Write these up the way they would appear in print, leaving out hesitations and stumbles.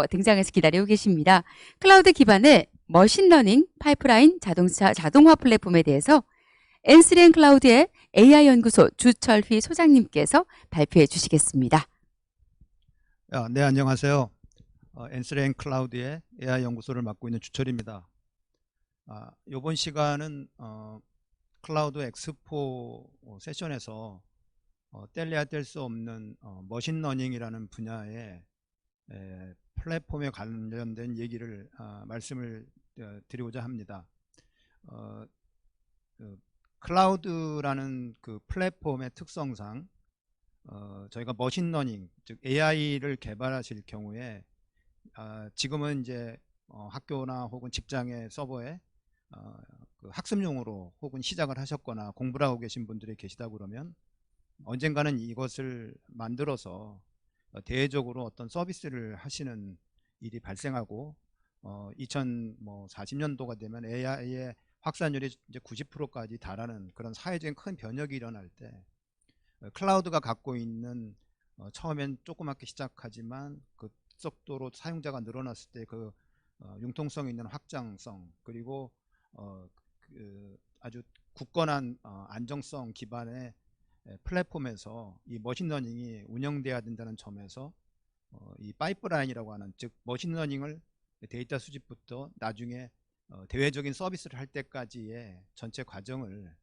등장해서 기다리고 계십니다. 클라우드 기반의 머신러닝 파이프라인 자동화 플랫폼에 대해서 엔스렌 클라우드의 AI 연구소 주철휘 소장님께서 발표해 주시겠습니다. 네, 안녕하세요. 엔스렌 클라우드의 AI 연구소를 맡고 있는 주철입니다. 이번 시간은 클라우드 엑스포 세션에서 뗄래야 뗄 수 없는 머신러닝이라는 분야의 플랫폼에 관련된 얘기를 말씀을 드리고자 합니다. 클라우드라는 그 플랫폼의 특성상 저희가 머신러닝, 즉 AI를 개발하실 경우에 지금은 이제 학교나 혹은 직장의 서버에 그 학습용으로 혹은 시작을 하셨거나 공부를 하고 계신 분들이 계시다 그러면 언젠가는 이것을 만들어서 대외적으로 어떤 서비스를 하시는 일이 발생하고 2040년도가 되면 AI의 확산율이 이제 90%까지 달하는 그런 사회적인 큰 변혁이 일어날 때 클라우드가 갖고 있는 처음엔 조그맣게 시작하지만 그 속도로 사용자가 늘어났을 때 그 융통성 있는 확장성, 그리고 그 아주 굳건한 안정성 기반의 플랫폼에서 이 머신러닝이 운영돼야 된다는 점에서 이 파이프라인이라고 하는, 즉 머신러닝을 데이터 수집부터 나중에 대외적인 서비스를 할 때까지의 전체 과정을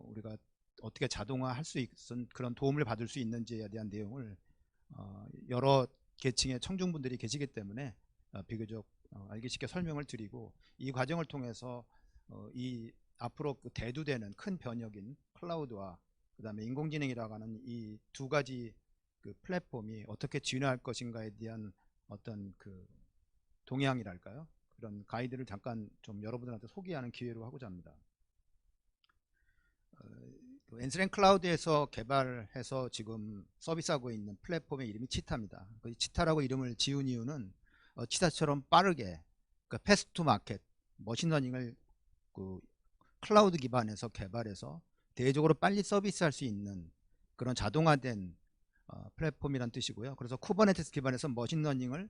우리가 어떻게 자동화할 수 있는 그런 도움을 받을 수 있는지에 대한 내용을 여러 계층의 청중분들이 계시기 때문에 비교적 알기 쉽게 설명을 드리고, 이 과정을 통해서 이 앞으로 그 대두되는 큰 변혁인 클라우드와 그 다음에 인공지능이라고 하는 이 두 가지 그 플랫폼이 어떻게 진화할 것인가에 대한 어떤 그 동향이랄까요, 그런 가이드를 잠깐 좀 여러분들한테 소개하는 기회로 하고자 합니다. 엔스렌 클라우드에서 개발해서 지금 서비스하고 있는 플랫폼의 이름이 치타입니다. 그 치타라고 이름을 지은 이유는 치타처럼 빠르게, 그러니까 패스트 투 마켓 머신러닝을 그 클라우드 기반에서 개발해서 대외적으로 빨리 서비스할 수 있는 그런 자동화된 플랫폼이란 뜻이고요. 그래서 쿠버네티스 기반에서 머신러닝을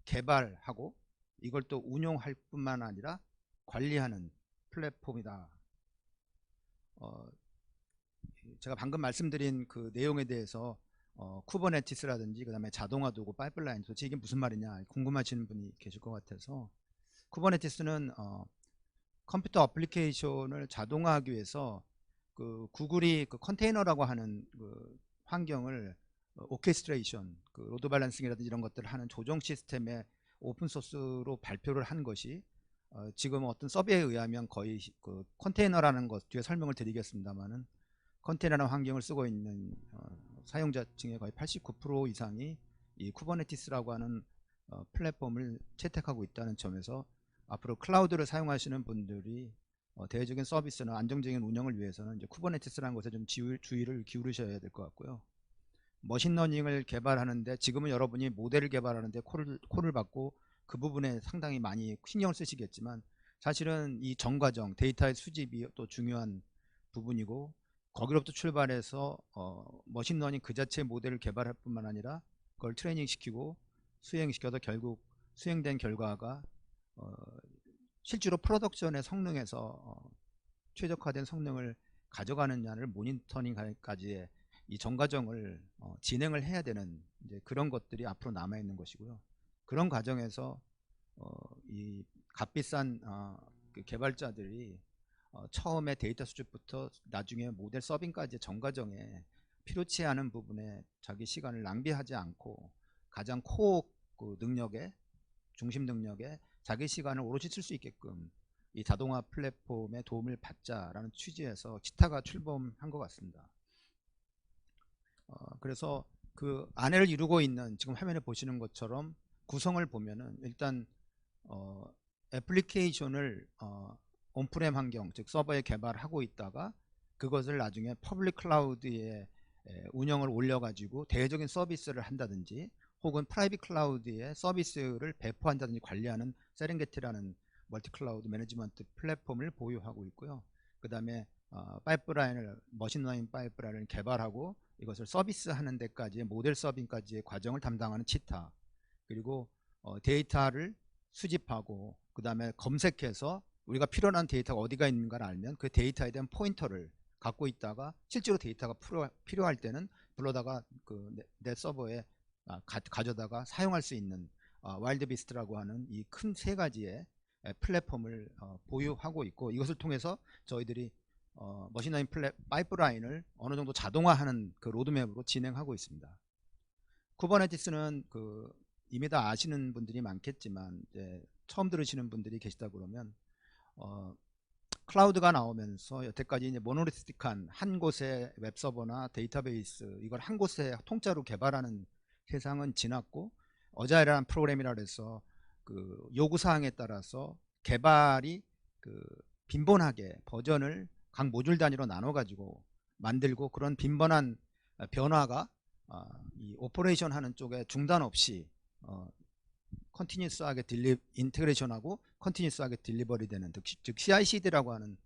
개발하고 이걸 또 운용할 뿐만 아니라 관리하는 플랫폼이다. 제가 방금 말씀드린 그 내용에 대해서 쿠버네티스라든지 그 다음에 자동화 도구, 파이프라인, 도대체 이게 무슨 말이냐 궁금하시는 분이 계실 것 같아서, 쿠버네티스는 컴퓨터 어플리케이션을 자동화하기 위해서 그 구글이 그 컨테이너라고 하는 그 환경을 오케스트레이션, 그 로드 밸런싱이라든지 이런 것들을 하는 조정 시스템에 오픈소스로 발표를 한 것이 지금 어떤 서비에 의하면 거의 그 컨테이너라는 것 뒤에 설명을 드리겠습니다만은, 컨테이너라는 환경을 쓰고 있는 사용자층의 거의 89% 이상이 이 쿠버네티스라고 하는 플랫폼을 채택하고 있다는 점에서 앞으로 클라우드를 사용하시는 분들이 대외적인 서비스나 안정적인 운영을 위해서는 이제 쿠버네티스라는 것에 좀 주의를 기울이셔야 될 것 같고요. 머신러닝을 개발하는데 지금은 여러분이 모델을 개발하는데 콜을 받고 그 부분에 상당히 많이 신경을 쓰시겠지만, 사실은 이 전 과정 데이터의 수집이 또 중요한 부분이고, 거기로부터 출발해서 머신러닝 그 자체의 모델을 개발할 뿐만 아니라 그걸 트레이닝 시키고 수행시켜서 결국 수행된 결과가 실제로 프로덕션의 성능에서 최적화된 성능을 가져가느냐를 모니터링까지의 이 전 과정을 진행을 해야 되는 이제 그런 것들이 앞으로 남아 있는 것이고요. 그런 과정에서 이 값비싼 그 개발자들이 처음에 데이터 수집부터 나중에 모델 서빙까지 전 과정에 필요치 않은 부분에 자기 시간을 낭비하지 않고 가장 코어 그 능력에, 중심 능력에 자기 시간을 오롯이 쓸 수 있게끔 이 자동화 플랫폼의 도움을 받자라는 취지에서 치타가 출범한 것 같습니다. 그래서 그 안을 이루고 있는 지금 화면에 보시는 것처럼 구성을 보면은, 일단 애플리케이션을 온프렘 환경, 즉 서버에 개발하고 있다가 그것을 나중에 퍼블릭 클라우드에 운영을 올려가지고 대외적인 서비스를 한다든지 혹은 프라이빗 클라우드에 서비스를 배포한다든지 관리하는 세렝게티라는 멀티 클라우드 매니지먼트 플랫폼을 보유하고 있고요. 그 다음에 파이프라인을, 머신러닝 파이프라인을 개발하고 이것을 서비스하는 데까지의 모델 서빙까지의 과정을 담당하는 치타, 그리고 데이터를 수집하고 그 다음에 검색해서 우리가 필요한 데이터가 어디가 있는가를 알면 그 데이터에 대한 포인터를 갖고 있다가 실제로 데이터가 필요할 때는 불러다가 내 서버에 가져다가 사용할 수 있는 와일드비스트라고 하는 이 큰 세 가지의 플랫폼을 보유하고 있고, 이것을 통해서 저희들이 머신러닝 파이프라인을 어느 정도 자동화하는 그 로드맵으로 진행하고 있습니다. 쿠버네티스는 이미 다 아시는 분들이 많겠지만 이제 처음 들으시는 분들이 계시다 그러면 클라우드가 나오면서 여태까지 이제 모노리스틱한 한 곳의 웹서버나 데이터베이스 이걸 한 곳에 통짜로 개발하는 세상은 지났고, 어자일이라는 프로그램이라 해서 그 요구사항에 따라서 개발이 빈번하게 버전을 각 모듈 단위로 나눠 가지고 만들고, 그런 빈번한 변화가 이 오퍼레이션 하는 쪽에 중단 없이 컨티뉴스하게 인테그레이션하고 컨티뉴스하게 딜리버리 되는, 즉 CI/CD라고 하는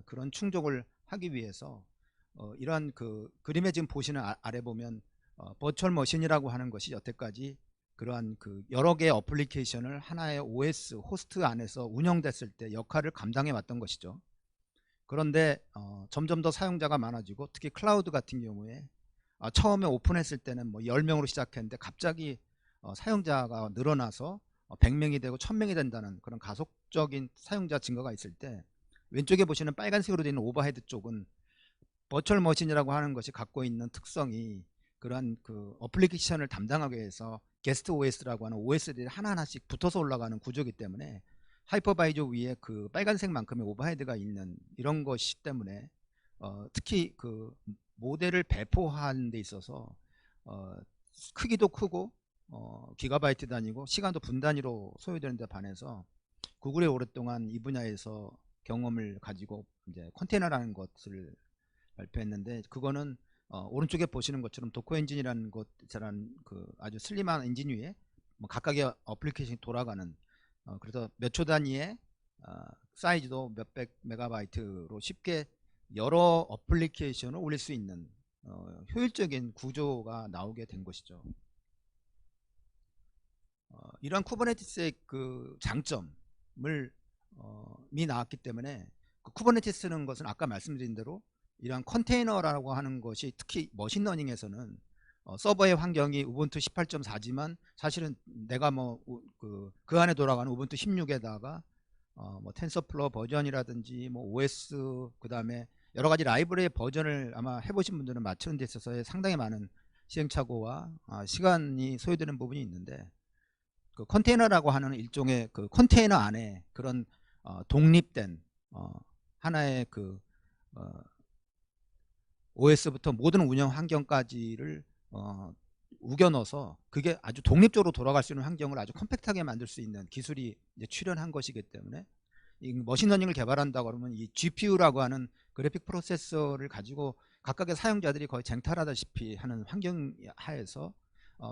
그런 충족을 하기 위해서 이러한 그림에 지금 보시는 아래 보면 버추얼 머신이라고 하는 것이 여태까지 그러한 여러 개의 어플리케이션을 하나의 OS 호스트 안에서 운영됐을 때 역할을 감당해 왔던 것이죠. 그런데 점점 더 사용자가 많아지고, 특히 클라우드 같은 경우에 처음에 오픈했을 때는 뭐 10명으로 시작했는데 갑자기 사용자가 늘어나서 100명이 되고 1000명이 된다는 그런 가속적인 사용자 증가가 있을 때, 왼쪽에 보시는 빨간색으로 되어 있는 오버헤드 쪽은 버추얼 머신이라고 하는 것이 갖고 있는 특성이 그러한 어플리케이션을 담당하기 위해서 게스트 OS라고 하는 OS들이 하나하나씩 붙어서 올라가는 구조이기 때문에 하이퍼바이저 위에 빨간색만큼의 오버헤드가 있는 이런 것이 때문에 특히 모델을 배포하는 데 있어서 크기도 크고 기가바이트 단위고 시간도 분 단위로 소요되는 데 반해서 구글이 오랫동안 이 분야에서 경험을 가지고 이제 컨테이너라는 것을 발표했는데, 그거는 오른쪽에 보시는 것처럼 도커 엔진이라는 것처럼 아주 슬림한 엔진 위에 뭐 각각의 어플리케이션이 돌아가는, 그래서 몇 초 단위의 사이즈도 몇백 메가바이트로 쉽게 여러 어플리케이션을 올릴 수 있는 효율적인 구조가 나오게 된 것이죠. 이러한 쿠버네티스의 장점을 나왔기 때문에 쿠버네티스는 것은 아까 말씀드린 대로 이러한 컨테이너라고 하는 것이 특히 머신러닝에서는 서버의 환경이 우분투 18.4지만 사실은 내가 그 안에 돌아가는 우분투 16에다가 뭐 텐서플로우 버전이라든지 뭐 OS 그 다음에 여러 가지 라이브러리의 버전을 아마 해보신 분들은 맞추는 데 있어서 상당히 많은 시행착오와 시간이 소요되는 부분이 있는데, 컨테이너라고 하는 일종의 컨테이너 안에 그런 독립된 하나의 OS부터 모든 운영 환경까지를 우겨 넣어서 그게 아주 독립적으로 돌아갈 수 있는 환경을 아주 컴팩트하게 만들 수 있는 기술이 이제 출현한 것이기 때문에, 이 머신러닝을 개발한다 그러면 이 GPU라고 하는 그래픽 프로세서를 가지고 각각의 사용자들이 거의 쟁탈하다시피 하는 환경 하에서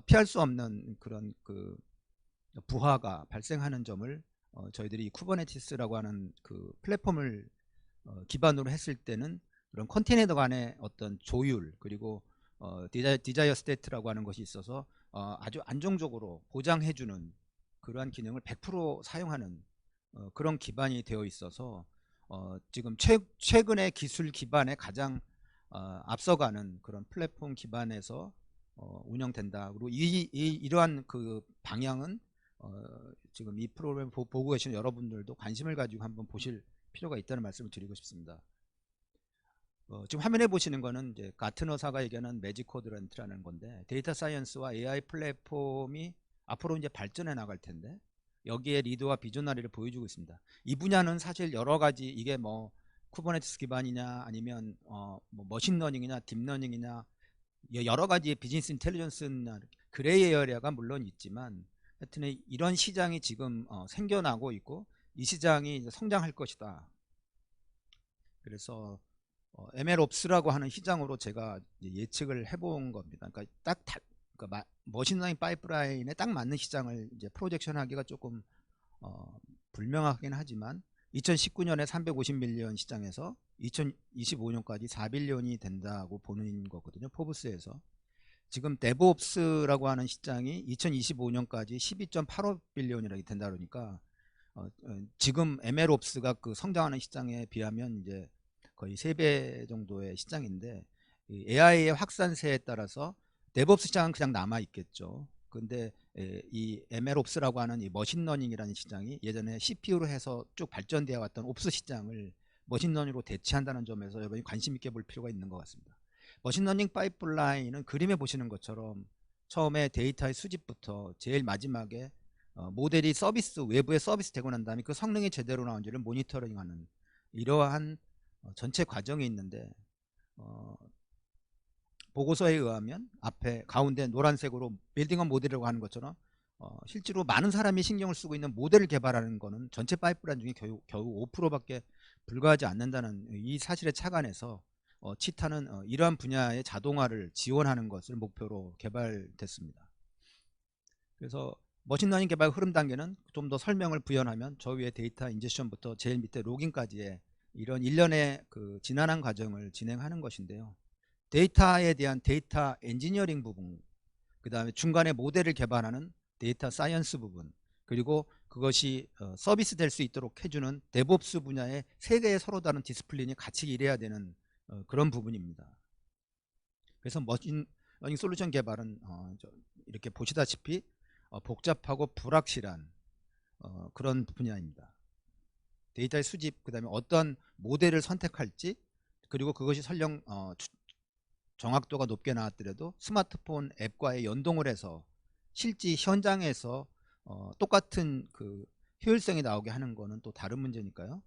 피할 수 없는 그런 부하가 발생하는 점을 저희들이 쿠버네티스라고 하는 플랫폼을 기반으로 했을 때는 그런 컨테이너 간의 어떤 조율, 그리고 디자이어 스테이트라고 하는 것이 있어서 아주 안정적으로 보장해주는 그러한 기능을 100% 사용하는 그런 기반이 되어 있어서 지금 최근의 기술 기반에 가장 앞서가는 그런 플랫폼 기반에서 운영된다. 그리고 이러한 방향은 지금 이 프로그램 보고 계시는 여러분들도 관심을 가지고 한번 보실 필요가 있다는 말씀을 드리고 싶습니다. 지금 화면에 보시는 거는 이제 가트너사가 얘기하는 매직 쿼드란트라는 건데, 데이터 사이언스와 AI 플랫폼이 앞으로 이제 발전해 나갈 텐데 여기에 리드와 비전나리를 보여주고 있습니다. 이 분야는 사실 여러 가지, 이게 뭐 쿠버네티스 기반이냐 아니면 뭐 머신러닝이냐 딥러닝이냐 여러 가지 비즈니스 인텔리전스나 그레이 에어리아가 물론 있지만, 하여튼 이런 시장이 지금 생겨나고 있고 이 시장이 이제 성장할 것이다. 그래서 MLOps라고 하는 시장으로 제가 예측을 해본 겁니다. 그러니까 머신러닝 파이프라인에 딱 맞는 시장을 이제 프로젝션하기가 조금 불명확하긴 하지만 2019년에 350밀리언 시장에서 2025년까지 4빌리언이 된다고 보는 거거든요. 포브스에서. 지금 데브옵스라고 하는 시장이 2025년까지 12.85 빌리언이라고 된다 그러니까 지금 ML옵스가 그 성장하는 시장에 비하면 이제 거의 3배 정도의 시장인데, 이 AI의 확산세에 따라서 데브옵스 시장은 그냥 남아 있겠죠. 근데 이 ML옵스라고 하는 이 머신러닝이라는 시장이 예전에 CPU로 해서 쭉 발전되어 왔던 옵스 시장을 머신러닝으로 대체한다는 점에서 여러분이 관심 있게 볼 필요가 있는 것 같습니다. 머신러닝 파이프라인은 그림에 보시는 것처럼 처음에 데이터의 수집부터 제일 마지막에 모델이 서비스, 외부에 서비스 되고 난 다음에 그 성능이 제대로 나온지를 모니터링하는 이러한 전체 과정이 있는데, 보고서에 의하면 앞에 가운데 노란색으로 빌딩업 모델이라고 하는 것처럼 실제로 많은 사람이 신경을 쓰고 있는 모델을 개발하는 거는 전체 파이프라인 중에 겨우 5%밖에 불과하지 않는다는 이 사실에 착안해서 치타는 이러한 분야의 자동화를 지원하는 것을 목표로 개발됐습니다. 그래서 머신러닝 개발 흐름 단계는 좀 더 설명을 부연하면 저 위에 데이터 인젝션부터 제일 밑에 로깅까지의 이런 일련의 그 지난한 과정을 진행하는 것인데요. 데이터에 대한 데이터 엔지니어링 부분, 그 다음에 중간에 모델을 개발하는 데이터 사이언스 부분, 그리고 그것이 서비스 될 수 있도록 해주는 데브옵스 분야의 세 개의 서로 다른 디스플린이 같이 일해야 되는 그런 부분입니다. 그래서 머신러닝 솔루션 개발은 이렇게 보시다시피 복잡하고 불확실한 그런 분야입니다. 데이터의 수집, 그 다음에 어떤 모델을 선택할지, 그리고 그것이 설령 정확도가 높게 나왔더라도 스마트폰 앱과의 연동을 해서 실제 현장에서 똑같은 그 효율성이 나오게 하는 거는 또 다른 문제니까요.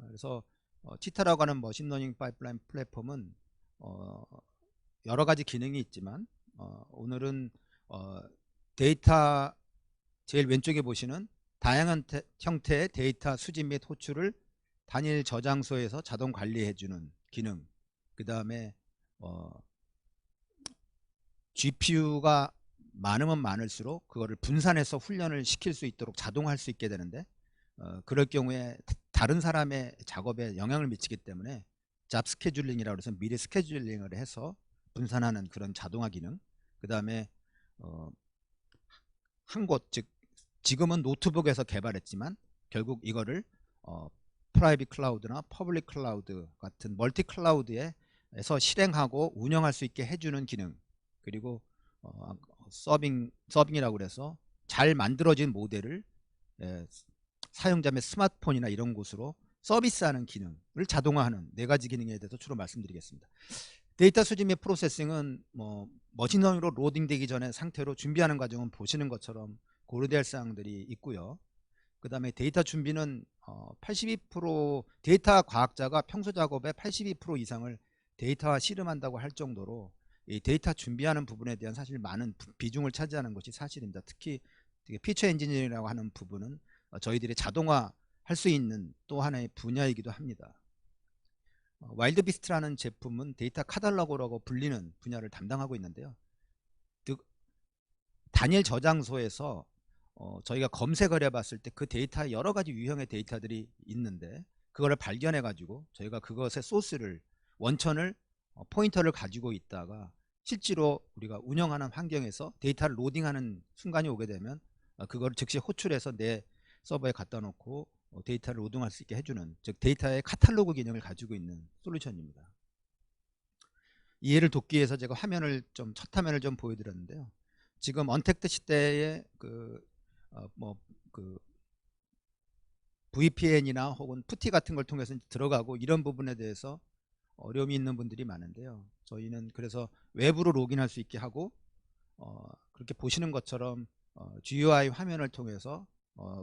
그래서 치타라고 하는 머신러닝 파이프라인 플랫폼은 여러 가지 기능이 있지만 오늘은 데이터 제일 왼쪽에 보시는 다양한 형태의 데이터 수집 및 호출을 단일 저장소에서 자동 관리해주는 기능, 그 다음에 GPU가 많으면 많을수록 그거를 분산해서 훈련을 시킬 수 있도록 자동화할 수 있게 되는데, 그럴 경우에 다른 사람의 작업에 영향을 미치기 때문에 잡 스케줄링이라고 해서 미리 스케줄링을 해서 분산하는 그런 자동화 기능, 그 다음에 한 곳, 즉 지금은 노트북에서 개발했지만 결국 이거를 프라이빗 클라우드나 퍼블릭 클라우드 같은 멀티 클라우드에서 실행하고 운영할 수 있게 해주는 기능, 그리고 서빙이라고 그래서 잘 만들어진 모델을 사용자의 스마트폰이나 이런 곳으로 서비스하는 기능을 자동화하는 네 가지 기능에 대해서 주로 말씀드리겠습니다. 데이터 수집 및 프로세싱은 머신러닝으로 로딩되기 전에 상태로 준비하는 과정은 보시는 것처럼 고려돼야 할 사항들이 있고요. 그 다음에 데이터 준비는 82% 데이터 과학자가 평소 작업의 82% 이상을 데이터와 씨름한다고 할 정도로 이 데이터 준비하는 부분에 대한 사실 많은 비중을 차지하는 것이 사실입니다. 특히 피처 엔지니어링이라고 하는 부분은 저희들이 자동화 할 수 있는 또 하나의 분야이기도 합니다. 와일드비스트라는 제품은 데이터 카탈로그라고 불리는 분야를 담당하고 있는데요. 단일 저장소에서 저희가 검색을 해봤을 때 그 데이터 여러 가지 유형의 데이터들이 있는데, 그거를 발견해 가지고 저희가 그것의 소스를 원천을 포인터를 가지고 있다가 실제로 우리가 운영하는 환경에서 데이터를 로딩하는 순간이 오게 되면 그걸 즉시 호출해서 내 서버에 갖다 놓고 데이터를 로딩할 수 있게 해주는, 즉 데이터의 카탈로그 기능을 가지고 있는 솔루션입니다. 이해를 돕기 위해서 제가 첫 화면을 좀 보여드렸는데요. 지금 언택트 시대에 VPN이나 혹은 푸티 같은 걸 통해서 들어가고 이런 부분에 대해서 어려움이 있는 분들이 많은데요. 저희는 그래서 외부로 로그인할 수 있게 하고 그렇게 보시는 것처럼 GUI 화면을 통해서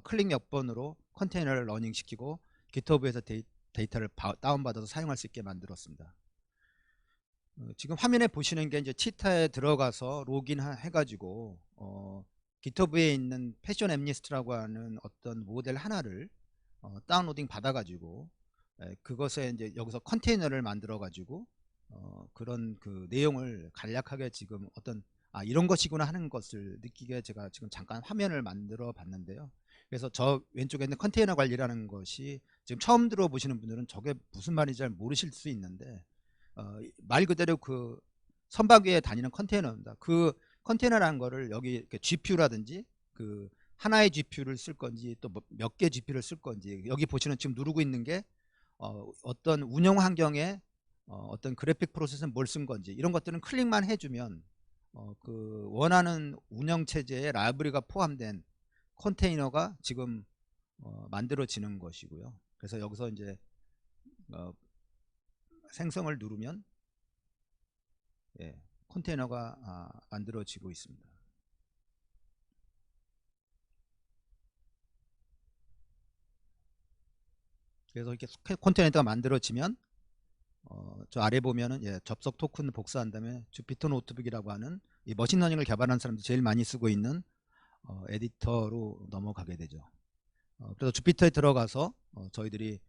클릭 몇 번으로 컨테이너를 러닝시키고 GitHub에서 데이터를 다운받아서 사용할 수 있게 만들었습니다. 지금 화면에 보시는 게 이제 치타에 들어가서 로그인 해가지고 GitHub에 있는 패션 앰니스트라고 하는 어떤 모델 하나를 다운로딩 받아가지고 그것에 이제 여기서 컨테이너를 만들어가지고 그런 그 내용을 간략하게 지금 이런 것이구나 하는 것을 느끼게 제가 지금 잠깐 화면을 만들어 봤는데요. 그래서 저 왼쪽에 있는 컨테이너 관리라는 것이 지금 처음 들어보시는 분들은 저게 무슨 말인지 잘 모르실 수 있는데 말 그대로 그 선박 위에 다니는 컨테이너입니다. 그 컨테이너라는 거를 여기 이렇게 GPU라든지 그 하나의 GPU를 쓸 건지 또 몇 개 GPU를 쓸 건지, 여기 보시는 지금 누르고 있는 게 어떤 운영 환경에 어떤 그래픽 프로세스는 뭘 쓴 건지, 이런 것들은 클릭만 해주면 그 원하는 운영 체제에 라이브러리가 포함된 컨테이너가 지금 만들어지는 것이고요. 그래서 여기서 이제 생성을 누르면 예, 컨테이너가 만들어지고 있습니다. 그래서 이렇게 컨테이너가 만들어지면 저 아래 보면은 예, 접속 토큰 복사한 다음에 주피터 노트북이라고 하는 이 머신러닝을 개발한 사람들이 제일 많이 쓰고 있는 에디터로 넘어가게 되죠. 그래서 주피터에 들어가서 저희들이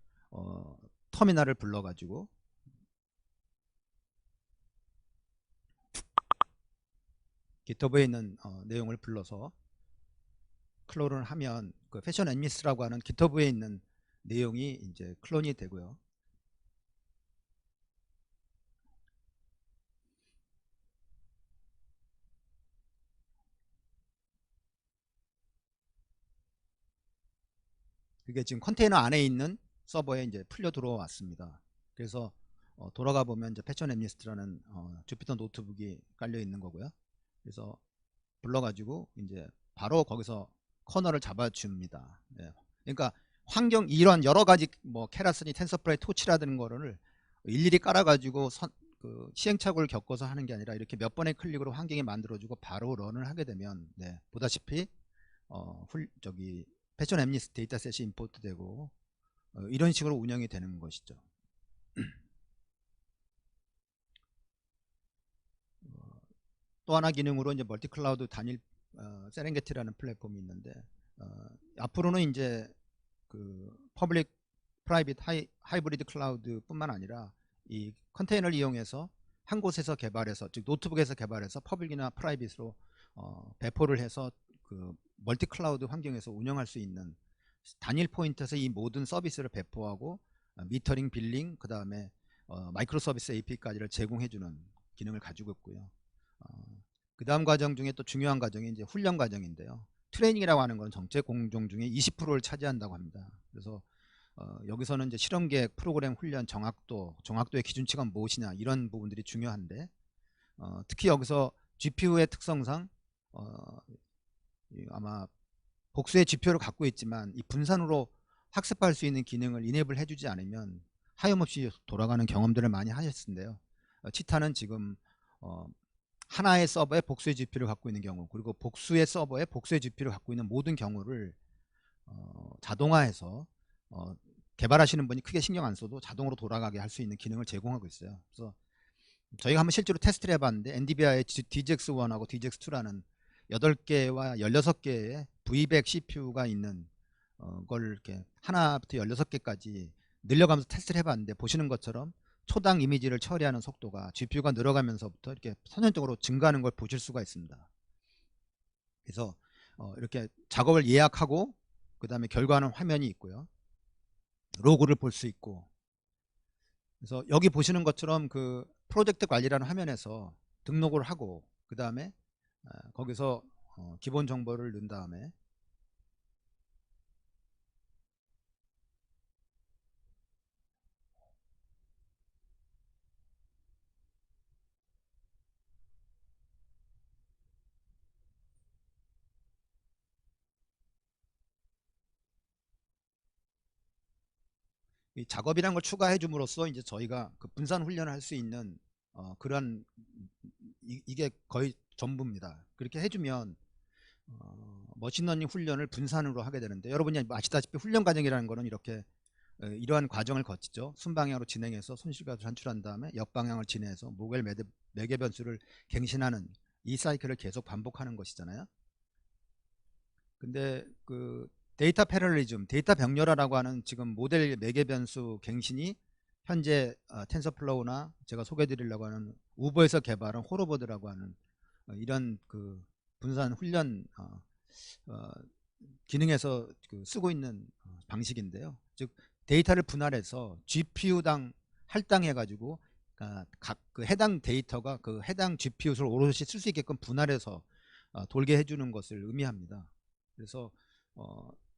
터미널을 불러가지고 GitHub에 있는 내용을 불러서 클론을 하면 그 패션 앰미스라고 하는 GitHub에 있는 내용이 이제 클론이 되고요. 그게 지금 컨테이너 안에 있는 서버에 이제 풀려 들어왔습니다. 그래서 돌아가 보면 이제 패션 앰니스트라는 주피터 노트북이 깔려 있는 거고요. 그래서 불러가지고 이제 바로 거기서 커널을 잡아줍니다. 예. 그러니까 환경 이런 여러 가지 뭐 케라스니 텐서플라이 토치라는 거를 일일이 깔아가지고 그 시행착오를 겪어서 하는 게 아니라 이렇게 몇 번의 클릭으로 환경이 만들어주고 바로 런을 하게 되면 네, 보다시피 저기 패션 앰니스트 데이터셋이 임포트 되고 이런 식으로 운영이 되는 것이죠. 또 하나 기능으로 이제 멀티 클라우드 단일 세렝게티라는 플랫폼이 있는데 앞으로는 이제 그 퍼블릭 프라이빗 하이브리드 클라우드 뿐만 아니라 이 컨테이너를 이용해서 한 곳에서 개발해서, 즉 노트북에서 개발해서 퍼블릭이나 프라이빗으로 배포를 해서 그 멀티 클라우드 환경에서 운영할 수 있는 단일 포인트에서 이 모든 서비스를 배포하고 미터링, 빌링, 그 다음에 마이크로 서비스 API까지를 제공해주는 기능을 가지고 있고요. 그 다음 과정 중에 또 중요한 과정이 이제 훈련 과정인데요. 트레이닝이라고 하는 건 정책 공정 중에 20%를 차지한다고 합니다. 그래서 여기서는 이제 실험계획, 프로그램 훈련, 정확도의 기준치가 무엇이냐, 이런 부분들이 중요한데 특히 여기서 GPU의 특성상 아마 복수의 GPU를 갖고 있지만 이 분산으로 학습할 수 있는 기능을 이네이블 해주지 않으면 하염없이 돌아가는 경험들을 많이 하셨는데요. 치타는 지금 하나의 서버에 복수의 GPU를 갖고 있는 경우, 그리고 복수의 서버에 복수의 GPU를 갖고 있는 모든 경우를 자동화해서 개발하시는 분이 크게 신경 안 써도 자동으로 돌아가게 할 수 있는 기능을 제공하고 있어요. 그래서 저희가 한번 실제로 테스트를 해봤는데 엔비디아의 DGX1하고 DGX2라는 8개와 16개의 V100 CPU가 있는 걸 이렇게 하나부터 16개까지 늘려가면서 테스트를 해봤는데, 보시는 것처럼 초당 이미지를 처리하는 속도가 GPU가 늘어가면서부터 이렇게 선천적으로 증가하는 걸 보실 수가 있습니다. 그래서 이렇게 작업을 예약하고 그 다음에 결과하는 화면이 있고요. 로그를 볼 수 있고, 그래서 여기 보시는 것처럼 그 프로젝트 관리라는 화면에서 등록을 하고 그 다음에 거기서 기본 정보를 넣은 다음에 이 작업이라는 걸 추가해 줌으로써 이제 저희가 그 분산 훈련을 할 수 있는 그런 이게 거의 전부입니다. 그렇게 해주면 머신러닝 훈련을 분산으로 하게 되는데, 여러분이 아시다시피 훈련 과정이라는 거는 이렇게 이러한 과정을 거치죠. 순방향으로 진행해서 손실가를 산출한 다음에 역방향을 진행해서 모델 매개 변수를 갱신하는 이 사이클을 계속 반복하는 것이잖아요. 근데 그 데이터 패럴리즘, 데이터 병렬화라고 하는 지금 모델 매개 변수 갱신이 현재 텐서플로우나 제가 소개해드리려고 하는 우버에서 개발한 호로버드라고 하는 이런 그 분산 훈련 기능에서 그 쓰고 있는 방식인데요. 즉 데이터를 분할해서 GPU당 할당해 가지고 각 그 해당 데이터가 그 해당 GPU를 오롯이 쓸 수 있게끔 분할해서 돌게 해주는 것을 의미합니다. 그래서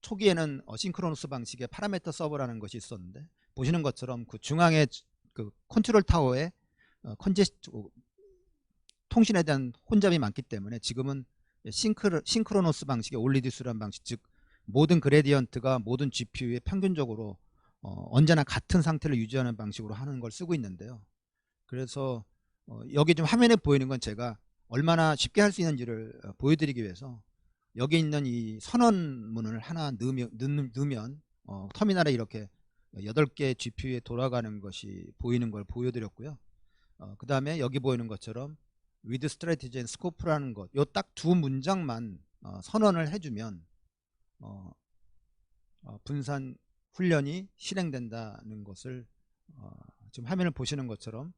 초기에는 싱크로너스 방식의 파라미터 서버라는 것이 있었는데, 보시는 것처럼 그 중앙에 그 컨트롤 타워에 통신에 대한 혼잡이 많기 때문에 지금은 싱크로너스 방식의 올리디스라는 방식, 즉 모든 그레디언트가 모든 GPU에 평균적으로 언제나 같은 상태를 유지하는 방식으로 하는 걸 쓰고 있는데요. 그래서 여기 좀 화면에 보이는 건 제가 얼마나 쉽게 할 수 있는지를 보여드리기 위해서 여기 있는 이 선언문을 하나 넣으면 터미널에 이렇게 8개 GPU에 돌아가는 것이 보이는 걸 보여드렸고요. 그 다음에 여기 보이는 것처럼 with strategy and scope라는 것, 요 딱 두 문장만 선언을 해주면 분산 훈련이 실행된다는 것을 지금 화면을 보시는 것처럼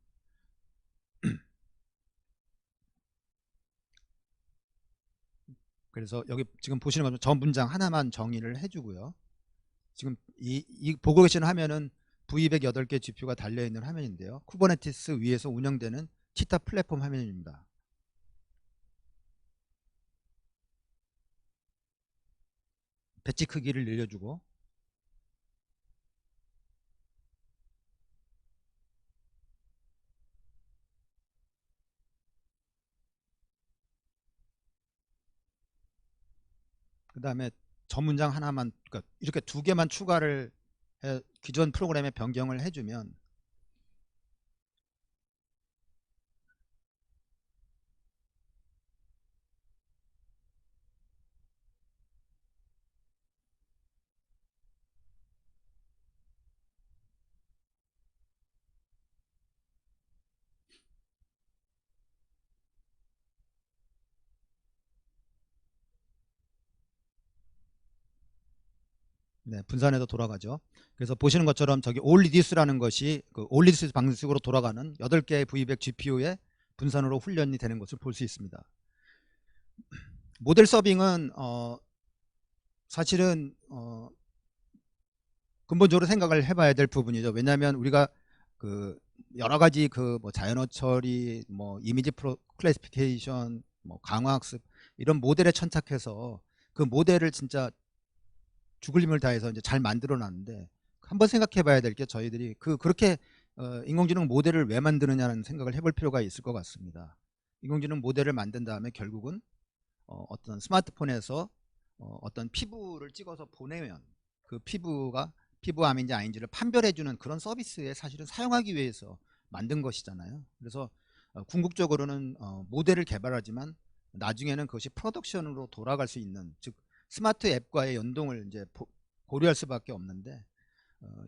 그래서 여기 지금 보시는 것처럼 저 문장 하나만 정의를 해주고요. 지금 이 보고 계시는 화면은 V208개 GPU가 달려있는 화면인데요. 쿠버네티스 위에서 운영되는 치타 플랫폼 화면입니다. 배치 크기를 늘려주고, 그 다음에 저 문장 하나만, 그러니까 이렇게 2개만 추가를 해 기존 프로그램에 변경을 해주면 네, 분산해서 돌아가죠. 그래서 보시는 것처럼 저기 올리디스라는 것이 그 올리디스 방식으로 돌아가는 8개의 V200 GPU의 분산으로 훈련이 되는 것을 볼 수 있습니다. 모델 서빙은 사실은 근본적으로 생각을 해봐야 될 부분이죠. 왜냐하면 우리가 그 여러 가지 그 뭐 자연어 처리, 뭐 이미지 클래시피케이션, 뭐 강화학습 이런 모델에 천착해서 그 모델을 진짜 죽을 힘을 다해서 이제 잘 만들어 놨는데, 한번 생각해 봐야 될 게 저희들이 그렇게 인공지능 모델을 왜 만드느냐는 생각을 해볼 필요가 있을 것 같습니다. 인공지능 모델을 만든 다음에 결국은 어떤 스마트폰에서 어떤 피부를 찍어서 보내면 그 피부가 피부암인지 아닌지를 판별해주는 그런 서비스에 사실은 사용하기 위해서 만든 것이잖아요. 그래서 궁극적으로는 모델을 개발하지만 나중에는 그것이 프로덕션으로 돌아갈 수 있는, 즉 스마트 앱과의 연동을 이제 고려할 수밖에 없는데,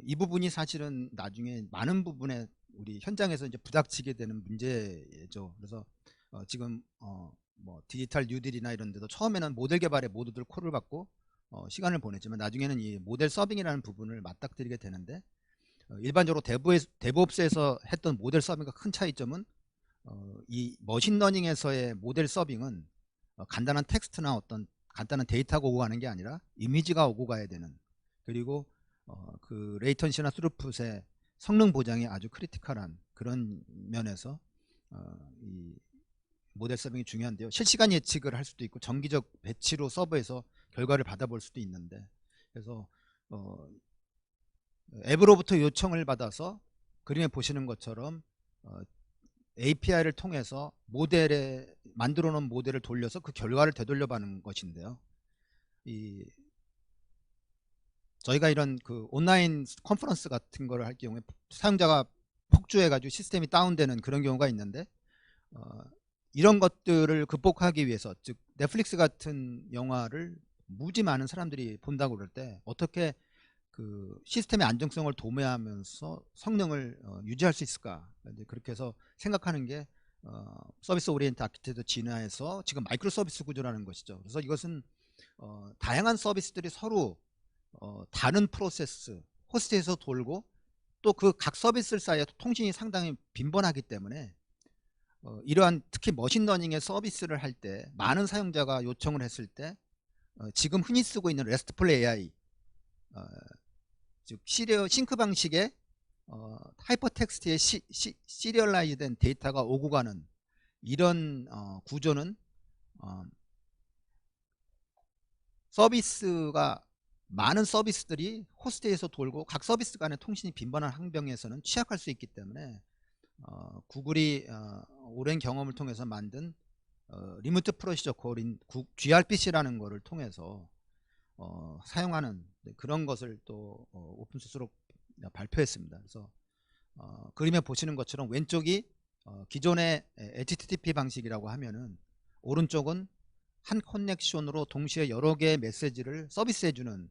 이 부분이 사실은 나중에 많은 부분에 우리 현장에서 이제 부닥치게 되는 문제죠. 그래서 지금 뭐 디지털 뉴딜이나 이런 데도 처음에는 모델 개발에 모두들 코를 박고 시간을 보냈지만 나중에는 이 모델 서빙이라는 부분을 맞닥뜨리게 되는데, 일반적으로 데브옵스에서 했던 모델 서빙과 큰 차이점은 이 머신러닝에서의 모델 서빙은 간단한 텍스트나 어떤 간단한 데이터가 오고 가는 게 아니라 이미지가 오고 가야 되는, 그리고 그 레이턴시나 스루풋의 성능 보장이 아주 크리티컬한 그런 면에서 이 모델 서빙이 중요한데요. 실시간 예측을 할 수도 있고 정기적 배치로 서버에서 결과를 받아볼 수도 있는데, 그래서 앱으로부터 요청을 받아서 그림에 보시는 것처럼 API를 통해서 모델에 만들어 놓은 모델을 돌려서 그 결과를 되돌려 받는 것인데요. 저희가 이런 그 온라인 컨퍼런스 같은 거를 할 경우에 사용자가 폭주해 가지고 시스템이 다운되는 그런 경우가 있는데, 이런 것들을 극복하기 위해서, 즉 넷플릭스 같은 영화를 무지 많은 사람들이 본다고 그럴 때 어떻게 그 시스템의 안정성을 도모하면서 성능을 유지할 수 있을까, 그렇게 해서 생각하는 게 서비스 오리엔트 아키텍처 진화에서 지금 마이크로 서비스 구조라는 것이죠. 그래서 이것은 다양한 서비스들이 서로 다른 프로세스 호스트에서 돌고 또 그 각 서비스 사이에 통신이 상당히 빈번하기 때문에 이러한 특히 머신러닝의 서비스를 할 때 많은 사용자가 요청을 했을 때 지금 흔히 쓰고 있는 RESTful AI, 즉 시리어 싱크 방식의 하이퍼텍스트의 시리얼라이즈된 데이터가 오고 가는 이런 구조는 서비스가 많은 서비스들이 호스트에서 돌고 각 서비스 간의 통신이 빈번한 환경에서는 취약할 수 있기 때문에 구글이 오랜 경험을 통해서 만든 리모트 프로시저 콜인 gRPC라는 거를 통해서 사용하는 그런 것을 또 오픈소스로 발표했습니다. 그래서 그림에 보시는 것처럼 왼쪽이 기존의 HTTP 방식이라고 하면은 오른쪽은 한 커넥션으로 동시에 여러 개의 메시지를 서비스해주는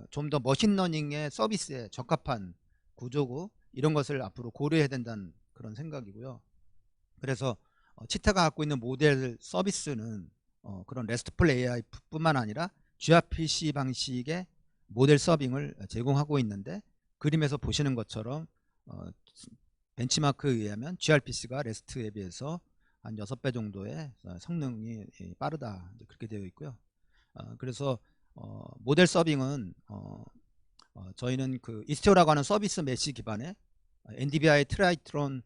좀 더 머신러닝의 서비스에 적합한 구조고, 이런 것을 앞으로 고려해야 된다는 그런 생각이고요. 그래서 치타가 갖고 있는 모델 서비스는 그런 RESTful AI 뿐만 아니라 gRPC 방식의 모델 서빙을 제공하고 있는데, 그림에서 보시는 것처럼 벤치마크에 의하면 gRPC가 REST에 비해서 한 6배 정도의 성능이 빠르다, 그렇게 되어 있고요. 그래서 모델 서빙은 저희는 그 이스티오라고 하는 서비스 메시 기반의 NDVI 트라이트론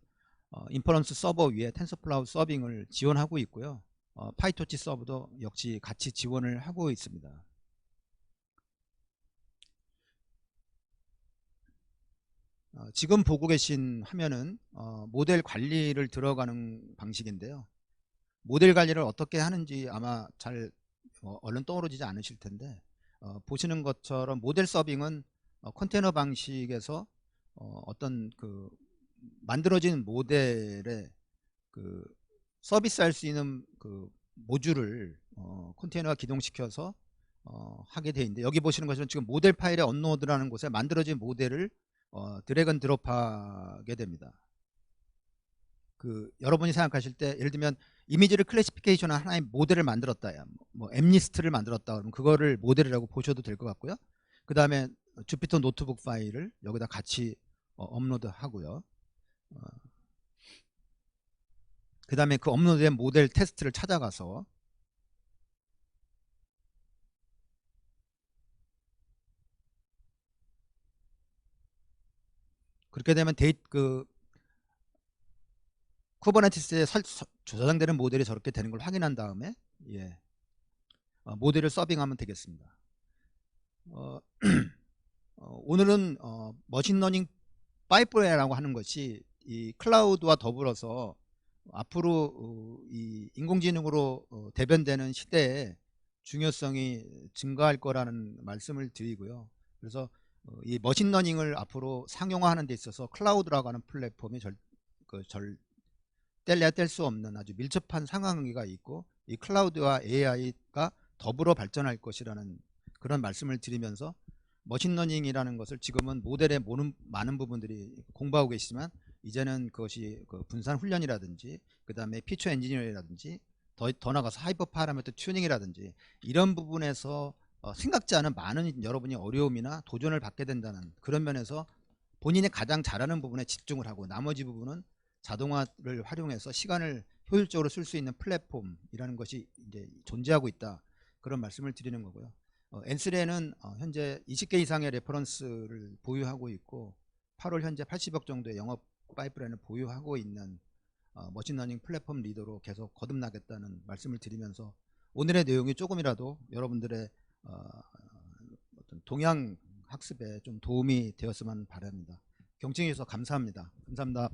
인퍼런스 서버 위에 텐서플라우 서빙을 지원하고 있고요. 파이토치 서버도 역시 같이 지원을 하고 있습니다. 지금 보고 계신 화면은 모델 관리를 들어가는 방식인데요. 모델 관리를 어떻게 하는지 아마 잘 얼른 떠오르지 않으실 텐데, 보시는 것처럼 모델 서빙은 컨테이너 방식에서 어떤 그 만들어진 모델에 그 서비스할 수 있는 그 모듈을 컨테이너가 기동시켜서 하게 되어 있는데, 여기 보시는 것처럼 지금 모델 파일의 업로드라는 곳에 만들어진 모델을 드래그 앤 드롭하게 됩니다. 그 여러분이 생각하실 때 예를 들면 이미지를 클래시피케이션한 하나의 모델을 만들었다, 뭐 엠리스트를 만들었다 그러면 그거를 모델이라고 보셔도 될 것 같고요. 그 다음에 주피터 노트북 파일을 여기다 같이 업로드 하고요. 그 다음에 그 업로드된 모델 테스트를 찾아가서 그렇게 되면 쿠버네티스에 저장되는 모델이 저렇게 되는 걸 확인한 다음에 모델을 서빙하면 되겠습니다. 오늘은 머신러닝 파이프라인이라고 하는 것이 이 클라우드와 더불어서 앞으로 이 인공지능으로 대변되는 시대에 중요성이 증가할 거라는 말씀을 드리고요. 그래서 이 머신러닝을 앞으로 상용화하는 데 있어서 클라우드라고 하는 플랫폼이 뗄래야 뗄 수 없는 아주 밀접한 상관관계가 있고, 이 클라우드와 AI가 더불어 발전할 것이라는 그런 말씀을 드리면서, 머신러닝이라는 것을 지금은 모델의 많은 부분들이 공부하고 계시지만 이제는 그것이 그 분산 훈련이라든지 그 다음에 피처 엔지니어링이라든지 더 나가서 하이퍼 파라미터 튜닝이라든지 이런 부분에서 생각지 않은 많은 여러분이 어려움이나 도전을 받게 된다는 그런 면에서 본인이 가장 잘하는 부분에 집중을 하고 나머지 부분은 자동화를 활용해서 시간을 효율적으로 쓸 수 있는 플랫폼이라는 것이 이제 존재하고 있다, 그런 말씀을 드리는 거고요. 엔스레는 현재 20개 이상의 레퍼런스를 보유하고 있고 8월 현재 80억 정도의 영업 파이프라인을 보유하고 있는 머신러닝 플랫폼 리더로 계속 거듭나겠다는 말씀을 드리면서, 오늘의 내용이 조금이라도 여러분들의 어떤 동향 학습에 좀 도움이 되었으면 바랍니다. 경청해 주셔서 감사합니다. 감사합니다.